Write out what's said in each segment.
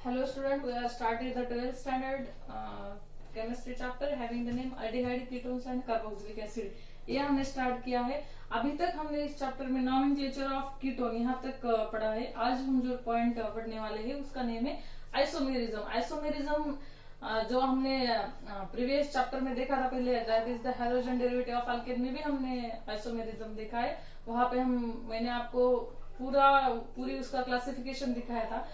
Hello student, we are starting the 12th standard chemistry chapter having the name aldehyde, ketones and carboxylic acid. ये हमने start किया है। अभी तक हमने इस चैप्टर में नॉमेनक्लेचर ऑफ कीटोन यहाँ तक पढ़ा है। आज हम जो पॉइंट पढ़ने वाले हैं उसका नेम है आइसोमेरिज्म। आइसोमेरिज्म जो हमने प्रीवियस चैप्टर में देखा था पहले, that is the hydrogen derivative of alkane में भी हमने आइसोमेरिज्म देखा है। वहां पे मैंने आपको पूरी उसका क्लासिफिकेशन दिखाया था।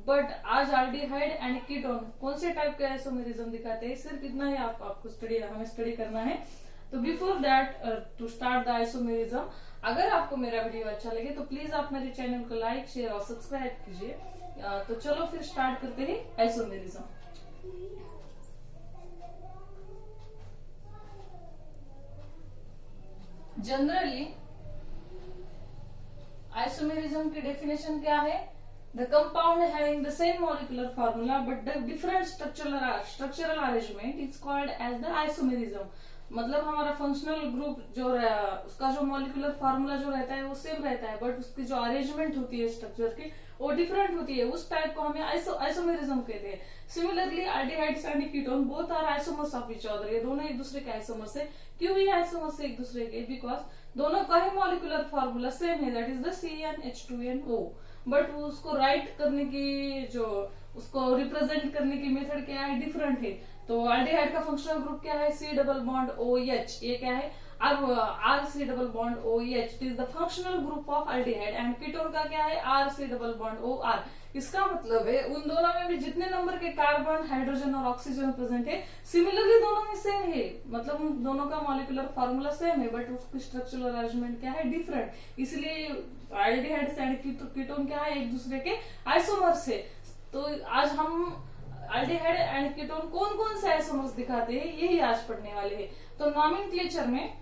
बट आज एल्डिहाइड एंड कीटोन कौन से टाइप के आइसोमेरिज्म दिखाते हैं, सिर्फ इतना ही आपको हमें स्टडी करना है। तो before that to start the isomerism, अगर आपको मेरा वीडियो अच्छा लगे तो प्लीज आप मेरे चैनल को लाइक, शेयर और सब्सक्राइब कीजिए। तो चलो फिर स्टार्ट करते हैं आइसोमेरिज्म। जनरली आइसोमेरिज्म की डेफिनेशन क्या है? The compound having the same molecular formula but the different structural arrangement is called as the isomerism. मतलब हमारा फंक्शनल ग्रुप जो उसका जो मॉलिक्यूलर फार्मूला जो रहता है वो सेम रहता है, बट उसकी जो अरेंजमेंट होती है स्ट्रक्चर की वो डिफरेंट होती है। उस टाइप को हमें आइसोमेरिज्म कहते हैं। Similarly aldehydes and ketone both are isomers of each other. ये दोनों एक दूसरे के आइसोमर्स है। क्यों ये आइसोमर्स है एक दूसरे के? बिकॉज दोनों का ही मॉलिक्यूलर फार्मूला सेम है, that is the CnH2nO। But उसको राइट करने की उसको रिप्रेजेंट करने की मेथड क्या है? डिफरेंट है। तो एल्डिहाइड का फंक्शनल ग्रुप क्या है? C double bond OH। ये क्या है? अब RC double bond OH is the functional group of aldehyde. And ketone का क्या है? RC double bond OR। इसका मतलब है उन दोनों में भी जितने नंबर के कार्बन, हाइड्रोजन और ऑक्सीजन प्रेजेंट है, सिमिलरली दोनों में सेम है। मतलब उन दोनों का मॉलिक्यूलर फार्मूला सेम है, बट उसकी स्ट्रक्चरल अरेंजमेंट क्या है? डिफरेंट। इसलिए एल्डिहाइड्स एंड कीटोन क्या है? एक दूसरे के आइसोमर्स है। तो आज हम एल्डिहाइड एंड कीटोन कौन कौन से आइसोमर्स दिखाते हैं यही आज पढ़ने वाले हैं। तो नॉमेनक्लेचर में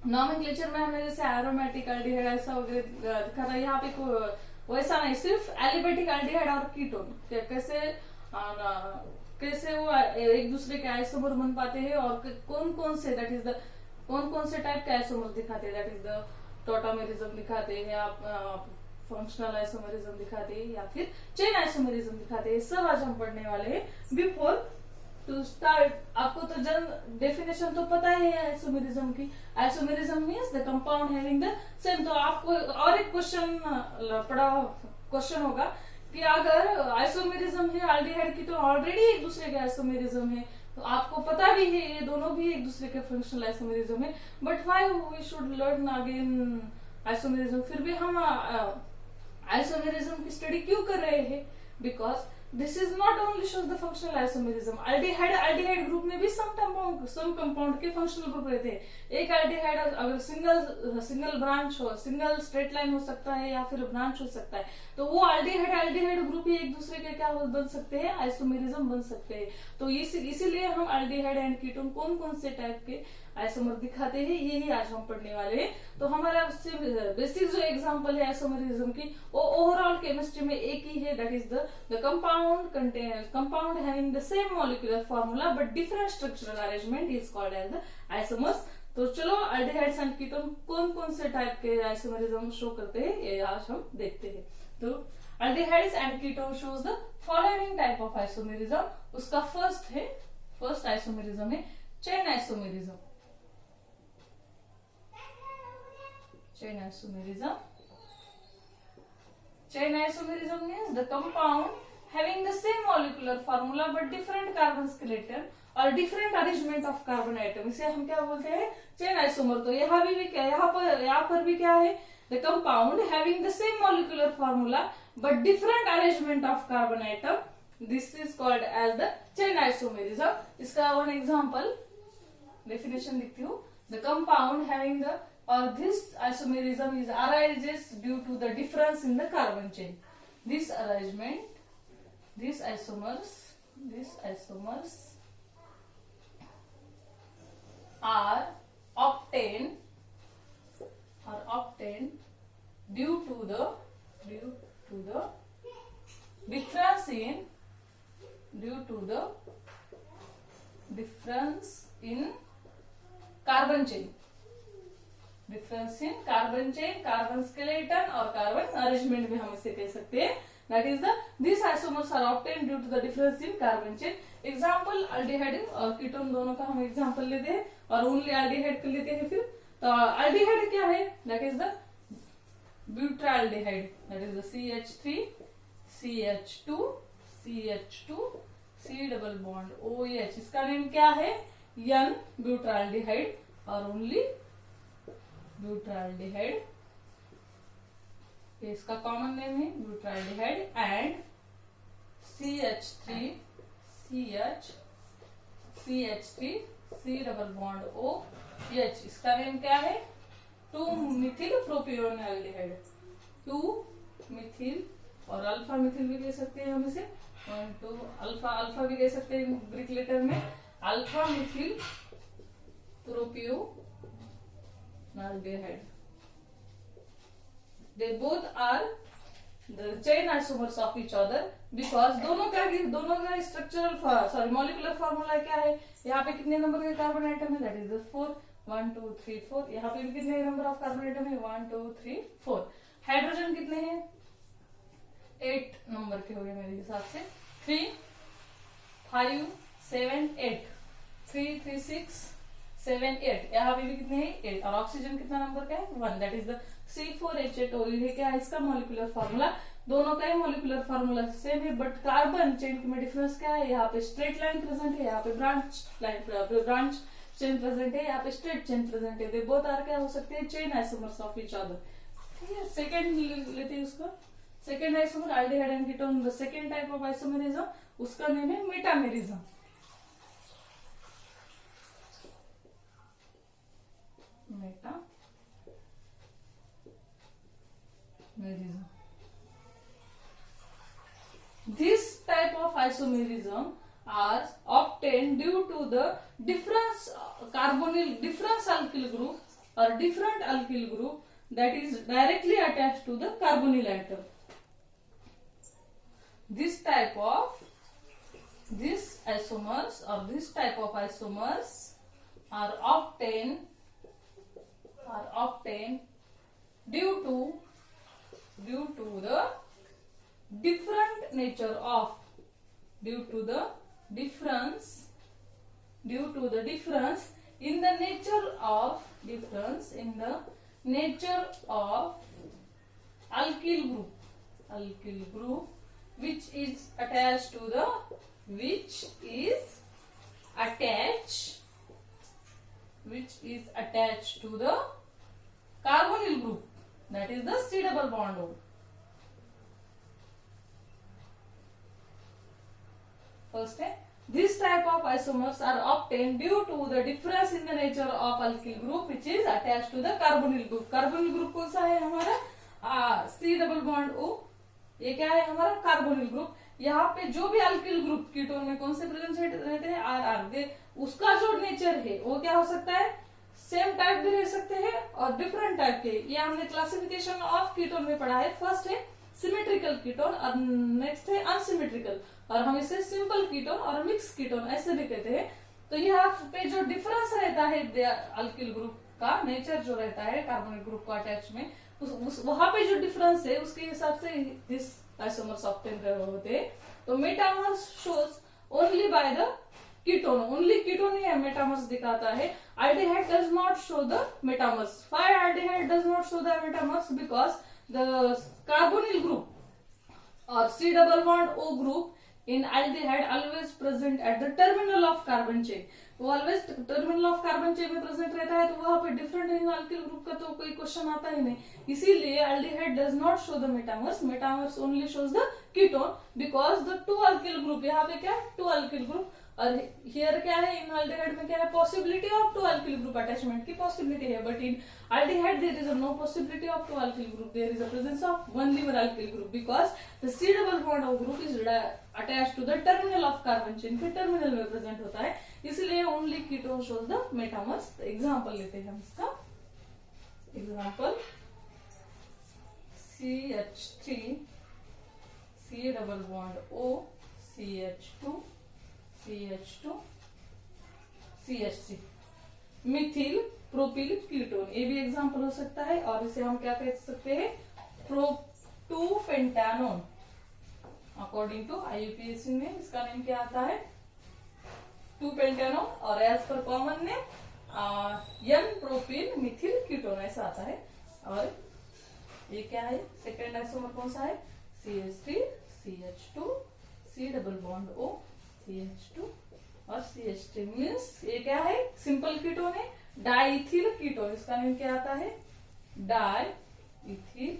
हमने जैसे एरोमेटिक एल्डिहाइड ऐसा वगैरह दिखा था। यहाँ पे वैसा नहीं, सिर्फ एलिबेटिक एल्डिहाइड और कीटोन कैसे वो एक दूसरे के आइसोमर बन पाते हैं और कौन कौन से टाइप के आइसोमर दिखाते हैं, दैट इज द टॉटोमेरिज्म दिखाते हैं, आप फंक्शनल आइसोमेरिज्म दिखाते हैं या फिर चेन आइसोमेरिज्म दिखाते हैं। सब आज हम पढ़ने वाले हैं। बिफोर टू स्टार्ट, आपको तो डेफिनेशन तो पता ही है आइसोमेरिज्म की। Isomerism means the compound having the same. तो आपको और एक क्वेश्चन होगा कि अगर आइसोमेरिज्म है एल्डिहाइड की तो ऑलरेडी एक दूसरे के आइसोमेरिज्म है, तो आपको पता भी है ये दोनों भी एक दूसरे के फंक्शनल आइसोमेरिज्म है, but why we should learn again isomerism? फिर भी हम आइसोमेरिज्म की स्टडी क्यों कर रहे हैं? Because this is not only shows the functional isomerism. Aldehyde group में भी सम कंपाउंड के फंक्शनल ग्रुप रहते हैं। एक एल्डिहाइड अगर सिंगल ब्रांच हो, सिंगल स्ट्रेट लाइन हो सकता है या फिर ब्रांच हो सकता है, तो वो एल्डिहाइड ग्रुप ही एक दूसरे के क्या बन सकते हैं? आइसोमेरिज्म बन सकते हैं। तो इसीलिए हम एल्डिहाइड एंड कीटोन कौन कौन से टाइप के आइसोमर दिखाते हैं यही आज हम पढ़ने वाले हैं। तो हमारा बेसिक जो एग्जांपल है आइसोमेरिज्म की वो ओवरऑल केमिस्ट्री में एक ही है, that is the compound having the same molecular formula but different structural arrangement is called as the isomers. तो चलो एल्डिहाइड्स एंड कीटोन कौन कौन से टाइप के आइसोमेरिज्म शो करते हैं ये आज हम देखते हैं। तो aldehydes and ketone shows the following type of isomerism. उसका फर्स्ट आइसोमेरिज्म है chain isomerism. Chain isomerism means the compound having the same molecular formula but different carbon skeleton or different arrangement of carbon atom, इसे हम क्या बोलते हैं? Chain isomer. तो यहाँ पर भी क्या है? The compound having the same molecular formula but different arrangement of carbon atom, this is called as the chain isomerism. इसका one example definition लिखती हूँ। The compound having this isomerism arises due to the difference in the carbon chain. This isomers are obtained due to the difference in carbon chain. Difference in carbon chain, carbon skeleton और carbon arrangement भी हम इसे कह सकते हैं। That is the this isomers are obtain due to the difference in carbon chain. Example aldehyde और ketone दोनों का हम एग्जाम्पल लेते हैं और ओनली अल्डिहाइड कर लेते हैं. फिर तो अल्डिहाइड क्या है? That is the butyraldehyde, that is the CH3 CH2 CH2 C double bond OH. इसका नेम क्या है? N ब्यूटाल्डिहाइड और ओनली ब्यूटाल्डिहाइड. इसका कॉमन नेम है butyraldehyde. And CH3 CH3 C double bond OH. इसका नेम क्या है? 2-मिथिल प्रोपियोनल्डिहाइड. 2-मिथिल और अल्फा मिथिल भी कह सकते हैं हम इसे. 1 2 अल्फा भी कह सकते हैं ग्रीक लेटर में. Alpha methyl propionaldehyde. They both are the chain isomers of each other because दोनों का स्ट्रक्चरल मॉलिक्यूलर फॉर्मूला क्या है? यहाँ पे कितने नंबर के कार्बन आइटम है? That is 4. 1 2 3 4. यहाँ पे भी कितने नंबर ऑफ कार्बन आइटम है? 1 2 3 4. हाइड्रोजन कितने हैं? 8 नंबर के हो गए मेरे हिसाब से. 3 5 7 8. 3 3 6 7 8. यहाँ पे भी कितने हैं? 8. और ऑक्सीजन कितना नंबर का है? 1. That is the C4H8. ये क्या है इसका मॉलिक्यूलर फॉर्मूला? दोनों का ही मॉलिक्यूलर फॉर्मूला सेम है बट कार्बन चेन में डिफरेंस क्या है? यहाँ पे स्ट्रेट लाइन प्रेजेंट है, यहाँ पे ब्रांच चेन प्रेजेंट है, यहाँ पे स्ट्रेट चेन प्रेजेंट है. दे बोथ आर क्या हो सकते हैं? Chain isomers of each other. ठीक है. सेकंड लेते हैं उसको. Second isomer aldehyde and ketone. The second type of isomerism उसका नेम है metamerism. Merism. This type of isomerism are obtained due to the difference alkyl group or different alkyl group that is directly attached to the carbonyl atom. This type of isomers are obtained due to the different nature of in the nature of alkyl group which is attached to the carbonyl group, that is the C double bond O. First, this type of isomers are obtained due to the difference in the nature of alkyl group which is attached to the carbonyl group. Carbonyl group कौन सा है हमारा? C double bond O. ये क्या है हमारा? Carbonyl group. यहाँ पे जो भी अल्किल ग्रुप कीटोन में कौन से प्रेजेंट रहते हैं? R. उसका जो नेचर है वो क्या हो सकता है? सेम टाइप भी रह सकते हैं और डिफरेंट टाइप के. ये हमने क्लासिफिकेशन ऑफ कीटोन में पढ़ा है. फर्स्ट है सिमेट्रिकल कीटोन और नेक्स्ट है अनसिमेट्रिकल, और हम इसे सिंपल कीटोन और मिक्स कीटोन ऐसे भी कहते हैं. तो यहाँ पे जो डिफरेंस रहता है अल्किल ग्रुप का नेचर जो रहता है कार्बोनिल ग्रुप को अटैच में, वहां पे जो डिफरेंस है उसके हिसाब से दिस आइसोमर्स ऑब्टेन होते हैं. तो metamers shows only by the ketone. Only ketone he metamers दिखाता है. aldehyde does not show the metamers. Why aldehyde does not show the metamers? Because the carbonyl group or C double bond O group in aldehyde always present at the terminal of carbon chain. वो always terminal of carbon chain में present रहता है, तो वहां पे different alkyl group का तो कोई क्वेश्चन आता ही नहीं. इसीलिए aldehyde does not show the metamers only shows the ketone because the two alkyl group. यहाँ पे क्या है? Two alkyl group. और हियर क्या है? इन अल्डिहाइड में क्या है? Possibility of two alkyl group attachment की पॉसिबिलिटी है, but in aldehyde there is no possibility of two alkyl group. There is a presence of one lower alkyl group because the C double bond O group is attached to the terminal of carbon chain. फिर terminal में present होता है, इसलिए only ketone shows the metamers. Example लेते हैं हम इसका. Example CH3 C double bond O CH2 CH3 methyl propyl ketone. ये भी एग्जाम्पल हो सकता है. और इसे हम क्या कह सकते हैं? 2 पेंटानोन. अकॉर्डिंग टू IUPAC में इसका नेम क्या आता है 2-पेंटेनॉल, और एज पर common name N propene methyl ketone ऐसा आता है। और ये क्या है, सेकेंड आइसोमर कौन सा है, CH3 CH2 C double bond O CH2 और CH3 मीन्स ये क्या है, सिंपल कीटोन है, डाइथिल कीटोन। इसका नेम क्या आता है डाइथिल,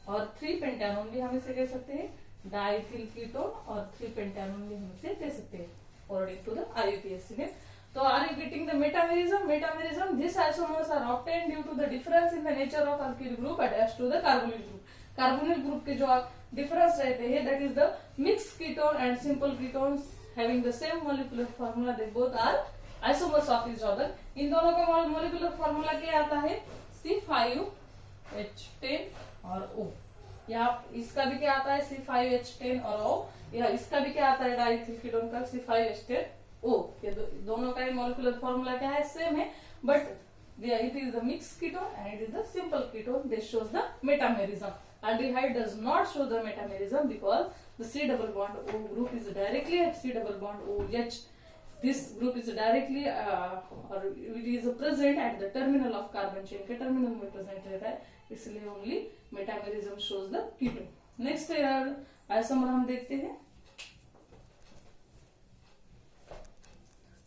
और 3-पेंटेनॉल भी हम इसे कह सकते हैं डाइथिल कीटोन, और 3-पेंटेनॉल भी हम इसे कह सकते हैं according to the IUPAC name. So are you getting the metamerism? Metamerism, these isomers are obtained due to the difference in the nature of alkyl group attached to the carbonyl group. Carbonyl group के जो difference रहते हैं, that is the mixed ketone and simple ketones having the same molecular formula, they both are isomers of each other. इन दोनों का molecular formula क्या आता है C5H10 और O। यहाँ इसका भी क्या आता है C5H10 और O, या इसका भी क्या आता है डाइथिल कीटोन का C5H10 O। ये दोनों का मॉलिक्यूलर फॉर्मूला क्या है, सेम है, but it is the mixed ketone and it is the simple ketone. This shows the metamerism. Aldehyde does not show the metamerism because the C double bond O group is directly at C double bond OH. This group is directly or it is present at the terminal of carbon chain के terminal में present रहता है, इसलिए only metamerism shows the ketone. Next isomer हम देखते हैं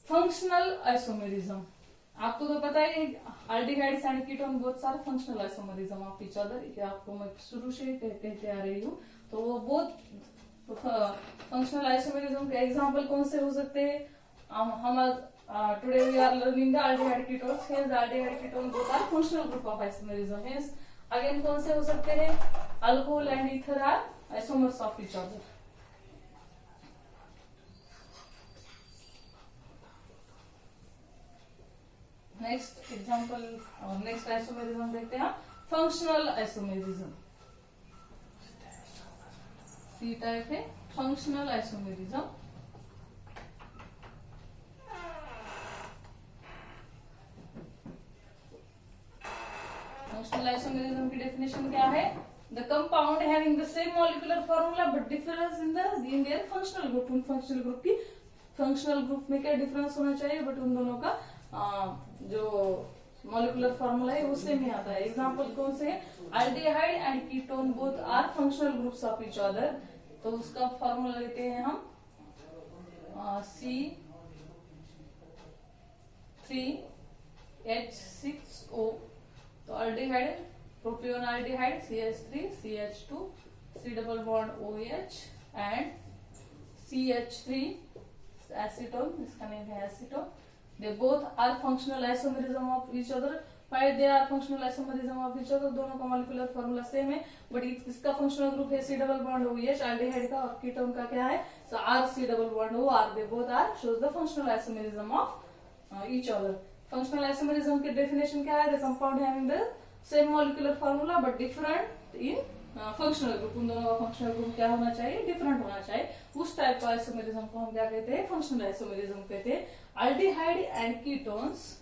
functional isomerism. आपको तो पता है अल्डिहाइड्स एंड कीटोन बहुत सारे functional isomerism of each other, ये आपको मैं शुरू से कहते आ रही हूँ। तो वो बहुत फंक्शनल आइसोमेरिज्म के एग्जांपल कौन से हो सकते हैं, हम today we are learning the aldehyde ketones, here's aldehyde ketone both are functional group of isomerism. Here's again कौन से हो सकते हैं, alcohol and ether are isomers of each other. Next example और नेक्स्ट आइसोमेरिज्म देखते हैं, फंक्शनल आइसोमेरिज्म। सी टाइप है functional isomerism. Functional isomerism की डेफिनेशन क्या है, the compound having the same molecular formula but difference in their functional group. उन functional group की functional group में क्या डिफरेंस होना चाहिए, बट उन दोनों का जो मॉलिक्यूलर फॉर्मूला है उससे में आता है। एग्जांपल कौन से है, aldehyde and ketone both are functional groups of each other. तो उसका फॉर्मूला लेते हैं हम C3H6O। तो aldehyde propionaldehyde CH3 CH2 C double bond OH and CH3 acetone, इसका नेम है acetone. They both are functional isomerism of each other. Why they are functional isomerism of each other? दोनों का molecular formula same है, but इसका functional group है C double bond OH, aldehyde का, और ketone का क्या है, so R C double bond O R, they both are shows the functional isomerism of each other. Functional isomerism के definition क्या है, the compound having the same molecular formula but different in functional group. उन दोनों का functional group क्या होना चाहिए, different होना चाहिए। उस टाइप का आइसोमेरिज्म को हम क्या कहते हैं, फंक्शनल आइसोमेरिज्म कहते हैं। Aldehyde and ketones,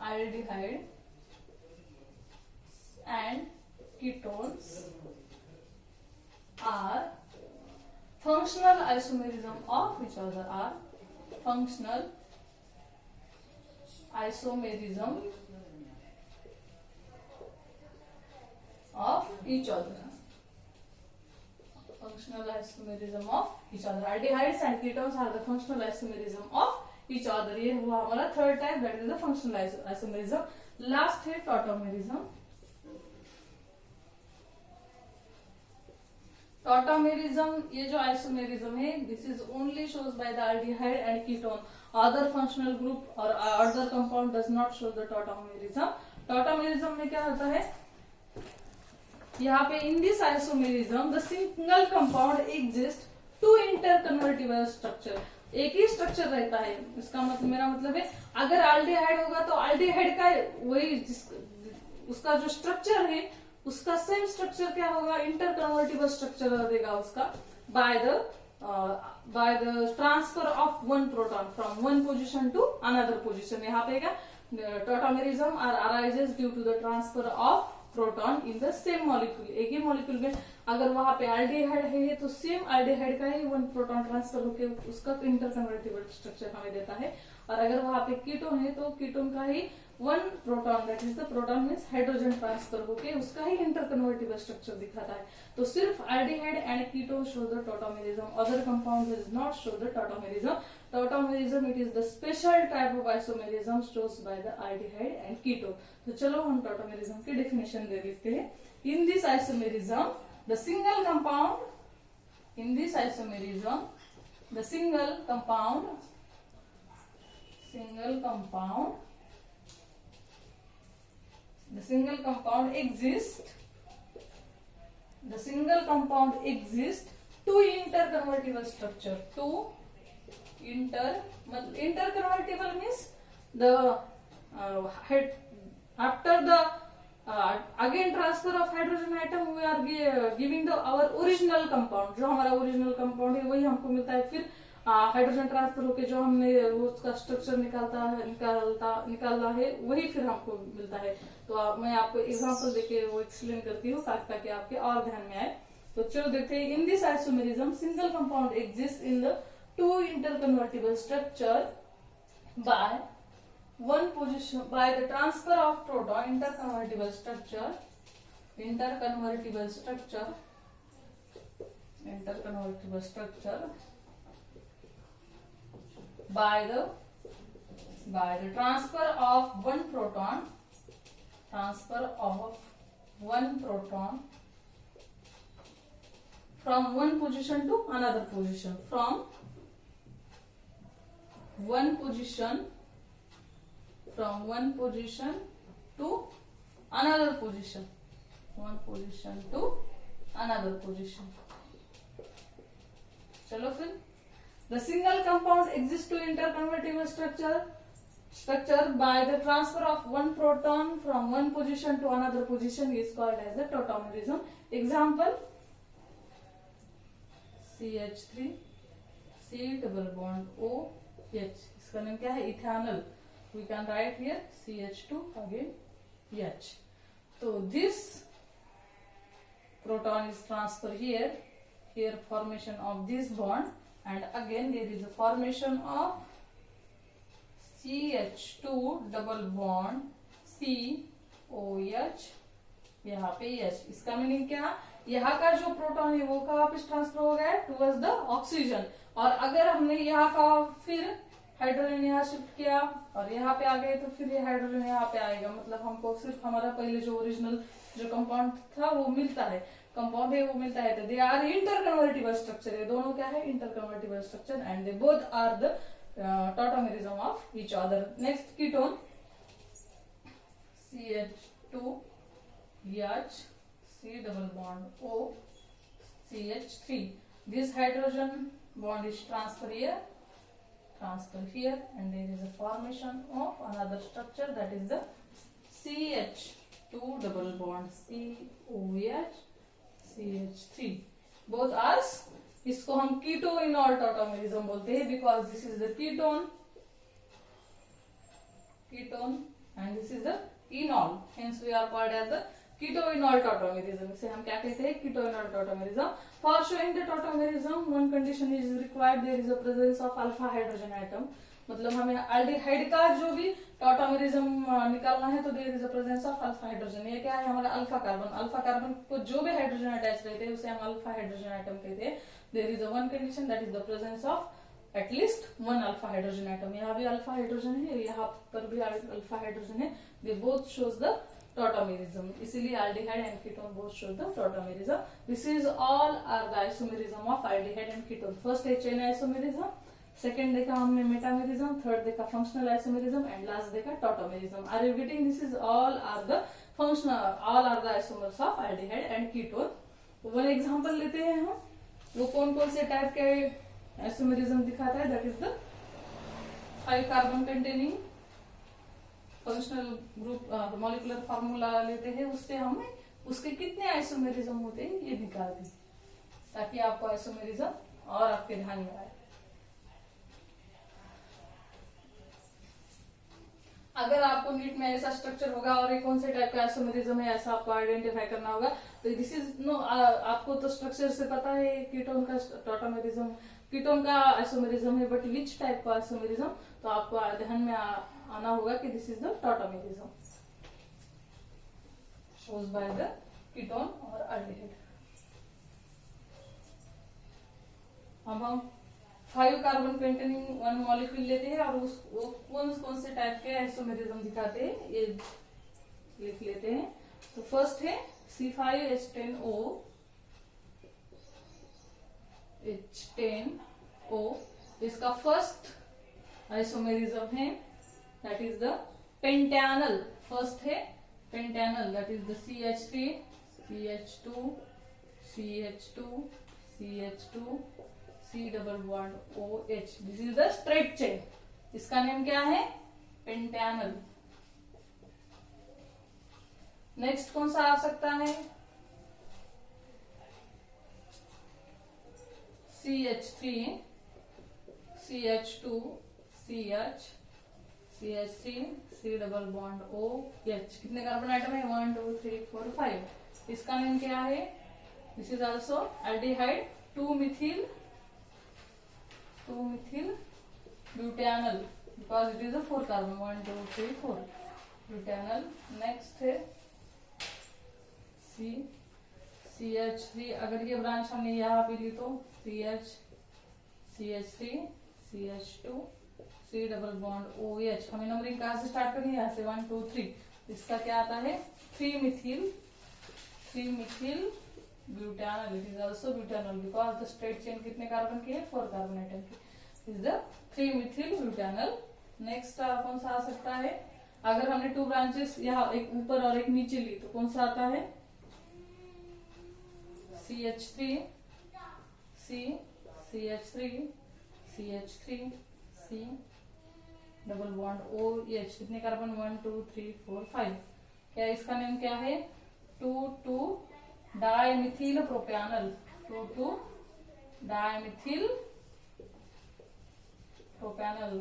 aldehyde and ketones are functional isomerism of each other, are functional isomerism of each other. Functional isomerism of each other. Aldehydes and ketones are the functional isomerism of each other. ये हुआ हमारा third type, that is the functional isomerism. Last है tautomerism. Tautomerism ये जो isomerism है, this is only shows by the aldehyde and ketone. Other functional group or other compound does not show the tautomerism. Tautomerism में क्या होता है, यहाँ पे in this isomerism the single compound exist two interconvertible structure. एक ही structure रहता है, इसका मतलब मेरा मतलब है अगर अल्डिहाइड होगा तो अल्डिहाइड का वही उसका जो स्ट्रक्चर है उसका सेम स्ट्रक्चर क्या होगा, इंटरकन्वर्टिबल स्ट्रक्चर देगा उसका by the transfer of one proton from one position to another position. यहाँ पे क्या tautomerism are arises due to the transfer of proton in the same molecule, एक ही मॉलिक्यूल में अगर वहां पे एल्डिहाइड है तो सेम एल्डिहाइड का ही 1 प्रोटॉन ट्रांसफर होकर उसका इंटरकन्वर्टिबल स्ट्रक्चर हमें देता है। और अगर वहां पे कीटोन है तो कीटोन का ही 1 proton, that is the proton means hydrogen transfer होके उसका ही इंटरकन्वर्टिबल स्ट्रक्चर दिखाता है। तो सिर्फ aldehyde and ketone show the tautomerism, other compound does not show the tautomerism. Tautomerism it is the special type of isomerism shows by the aldehyde and ketone. तो चलो हम tautomerism की डेफिनेशन दे देते हैं। In this isomerism the single compound, in this isomerism the single compound exists two interconvertible structure, interconvertible means the after the again transfer of hydrogen atom we are giving the our original compound, जो हमारा original compound है वही हमको मिलता है। फिर hydrogen transfer होके जो हमने उसका स्ट्रक्चर निकाला है वही फिर हमको मिलता है। तो मैं आपको एग्जांपल देके वो एक्सप्लेन करती हूँ ताकि आपके और ध्यान में आए। तो चलो देखते हैं। In this isomerism single compound exist in the two interconvertible structure by one position by the transfer of proton, interconvertible structure by the transfer of one proton from one position to another position, from one position to another position, चलो फिर the single compound exists to interconvertible structure by the transfer of one proton from one position to another position is called as the tautomerism. Example CH3 C double bond OH, इसका नाम क्या है? Ethanol. We can write here CH2 again H. So this proton is transferred here formation of this bond, and again there is a formation of CH2 double bond COH, यहाँ पे H. इसका meaning क्या? यहाँ का जो proton है वो कहाँ पे ट्रांसफर हो गया है? Towards the oxygen. और अगर हमने यहाँ का फिर हाइड्रोजन यहाँ शिफ्ट किया और यहाँ पे आ गए तो फिर ये हाइड्रोजन यहाँ पे आएगा, मतलब हमको सिर्फ हमारा पहले जो ओरिजिनल जो कंपाउंड था वो मिलता है, कंपाउंड है वो मिलता है. तो दे आर इंटरकन्वर्टिबल स्ट्रक्चर, ये दोनों क्या है? Interconvertible structure, and they both are the tautomerism of each other. Next ketone CH2H C double bond O CH3. This hydrogen bond is transferred here, and there is a formation of another structure, that is the CH2 double bond COH CH3. Both are, इसको हम कीटोइनॉल tautomerism बोलते हैं, because this is the ketone and this is the enol, hence we are called as the keto enol tautomerism. इसे हम क्या कहते हैं? Keto enol tautomerism. For showing the tautomerism one condition is required, there is a presence of alpha hydrogen atom. मतलब हमें aldehyde का जो भी टॉटोमेरिज्म निकालना है तो there is a presence of alpha hydrogen. ये क्या है? हमारा अल्फा कार्बन को जो भी हाइड्रोजन अटैच रहते हैं उसे हम अल्फा हाइड्रोजन एटम कहते हैं. There is a one condition, that is the presence of at least one alpha hydrogen atom. यहाँ भी अल्फा हाइड्रोजन है, यहाँ पर भी अल्फा हाइड्रोजन है. They both shows the tautomerism. इसीलिए aldehyde and ketone both show the tautomerism. This is all are the isomerism of aldehyde and ketone. First है chain isomerism, second देखा हमने मेटामेरिज्म, थर्ड देखा फंक्शनल आइसोमेरिज्म, एंड लास्ट देखा tautomerism. Are you getting? This is all are the isomers of aldehyde and ketone. One example लेते हैं हम. वो कौन कौन से टाइप के आइसोमेरिज्म दिखाता है? That is the 5 carbon containing functional group molecular formula लेते हैं, उससे हमें उसके कितने आइसोमेरिज्म होते हैं ये निकाल दें, ताकि आपको आइसोमेरिज्म और आपके ध्यान में आए. अगर आपको नीट में ऐसा स्ट्रक्चर होगा और ये कौन से टाइप का आइसोमेरिज्म है ऐसा आपको आइडेंटिफाई करना होगा, तो दिस इज नो, आपको तो स्ट्रक्चर से पता है कीटोन का टॉटोमेरिज्म, कीटोन का आइसोमेरिज्म है, बट विच टाइप का आइसोमेरिज्म, तो आपको ध्यान में आना होगा कि this is the tautomerism shows by the ketone और अल्डिहाइड। अब हम 5 कार्बन कंटेनिंग वन मॉलिक्यूल लेते हैं और वो कौन से टाइप के आइसोमेरिज्म दिखाते हैं ये लिख लेते हैं। तो फर्स्ट है C5H10O, H10O, इसका फर्स्ट आइसोमेरिज्म है that is the pentanal. First है pentanal, that is the CH3, CH2, CH2, CH2, C double bond OH, this is the straight chain, इसका नेम क्या है, पेंटेनल। नेक्स्ट कौन सा आ सकता है, CH3, CH2, CH, CH3, C double bond OH, कितने carbon atom है, 1 2 3 4 5, इसका नेम क्या है, this is also aldehyde 2-methyl butanol, because it is a 4 carbon, 1 2 3 4 butanol। Next है CH3, अगर ये ब्रांच हमने यहाँ पे ली तो CH, CH3, CH2, C double bond OH, हमें नंबरिंग कहाँ से स्टार्ट करनी है, यहाँ से 1 2 3, इसका क्या आता है 3-methyl butanol, it is also butanol because the straight chain कितने कार्बन की है, 4 कार्बन आइटम की, is the 3-methyl butanol। Next कौन सा आ सकता है, अगर हमने 2 ब्रांचेस यहाँ एक ऊपर और एक नीचे ली तो कौन सा आता है, CH3, C, CH3, CH3, C double bond OH, कितने कार्बन 1 2 3 4 5, क्या इसका नेम क्या है, 2 डाइमिथिल प्रोपेनल, 2 डाइमिथिल प्रोपेनल,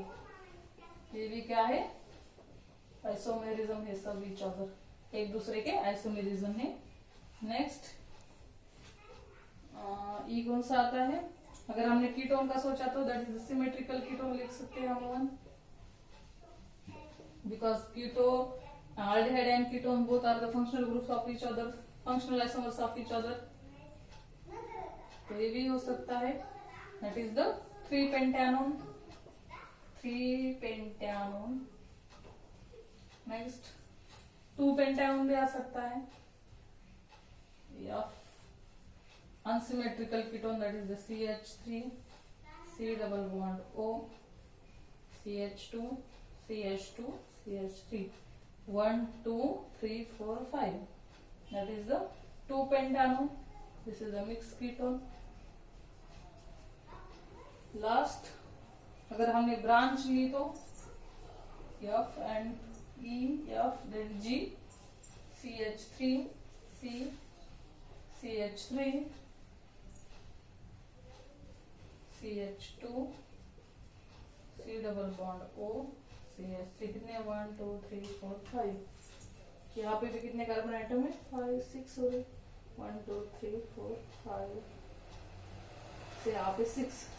ये भी क्या है, आइसोमेरिज्म है, सब ईच अदर, एक दूसरे के आइसोमेरिज्म है। नेक्स्ट ई कौन सा आता है, अगर हमने कीटोन का सोचा तो दैट इज सिमेट्रिकल कीटोन लिख सकते हैं हम लोग, because keto aldehyde and ketone both are the functional groups of each other, functional isomers of each other, तो ये भी हो सकता है, that is the 3-pentanone। Next 2-pentanone भी आ सकता है, या unsymmetrical ketone, that is the CH3, C double bond O, CH2, CH2, CH3, 1 2 3 4 5, that is the 2-pentanone, this is a mixed ketone। Last अगर हमने ब्रांच ली तो F and E, F then G, CH3, C, CH3, CH2, C double bond O, CH3, कितने 1 2 3 4 5, यहाँ पे भी कितने carbon atom है, 5 6 हो गए, 1 2 3 4 5 से यहाँ पे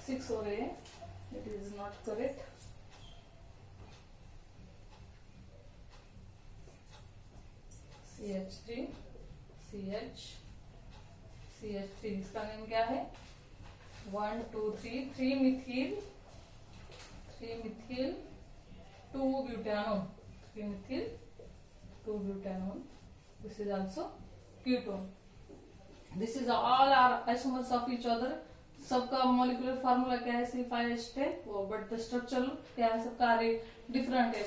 6 हो रहे हैं, it is not correct. CH3, CH, CH3, इसका नेम क्या है, 1 2 3 3-methyl 2-butanone, 3-methyl 2-butanone, this is also ketone। this is all are isomers of each other, सबका मॉलिक्यूलर फार्मूला क्या है, C5H10, बट द स्ट्रक्चर क्या है, सबका डिफरेंट है,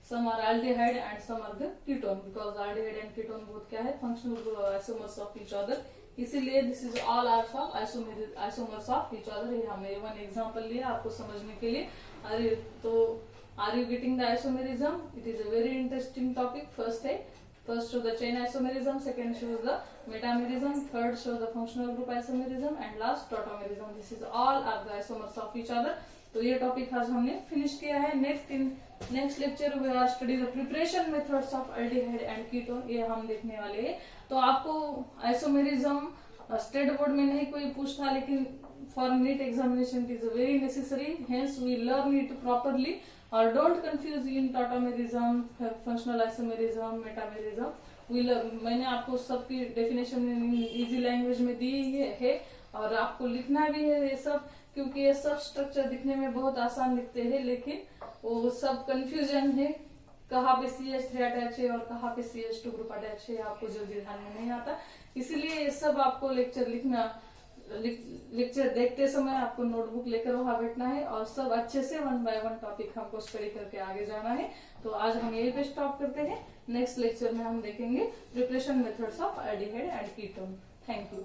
some are aldehyde and some are the ketone, because aldehyde and ketone both क्या है, functional isomers of each other, इसीलिए this is all are of isomers of each other। ये हमने one example लिया आपको समझने के लिए। अरे तो are you getting the isomerism? It is a very interesting topic। First show the chain isomerism, second shows the metamerism, third shows the functional group isomerism, and last tautomerism। This is all are the isomers of each other। तो ये topic आज हमने finish किया है। Next lecture we are study the preparation methods of aldehyde and ketone, ये हम देखने वाले हैं। तो आपको आइसोमेरिज्म स्टेट बोर्ड में नहीं कोई पूछता, लेकिन for NEET examination it is very necessary, hence we learn it properly और don't confuse in tautomerism, functional isomerism, metamerism. मैंने आपको सबकी डेफिनेशन इजी लैंग्वेज में दी है और आपको लिखना भी है ये सब, क्योंकि ये सब स्ट्रक्चर दिखने में बहुत आसान दिखते हैं, लेकिन वो सब कंफ्यूजन है, कहाँ पे CH3 अटैच है और कहाँ पे CH2 ग्रुप अटैच है, आपको जल्दी ध्यान में नहीं आता। इसीलिए ये सब आपको लेक्चर देखते समय आपको नोटबुक लेकर वहां बैठना है और सब अच्छे से 1 बाय 1 टॉपिक हमको स्टडी करके आगे जाना है। तो आज हम यही पे स्टॉप करते हैं। नेक्स्ट लेक्चर में हम देखेंगे preparation methods of aldehyde and ketone. Thank you.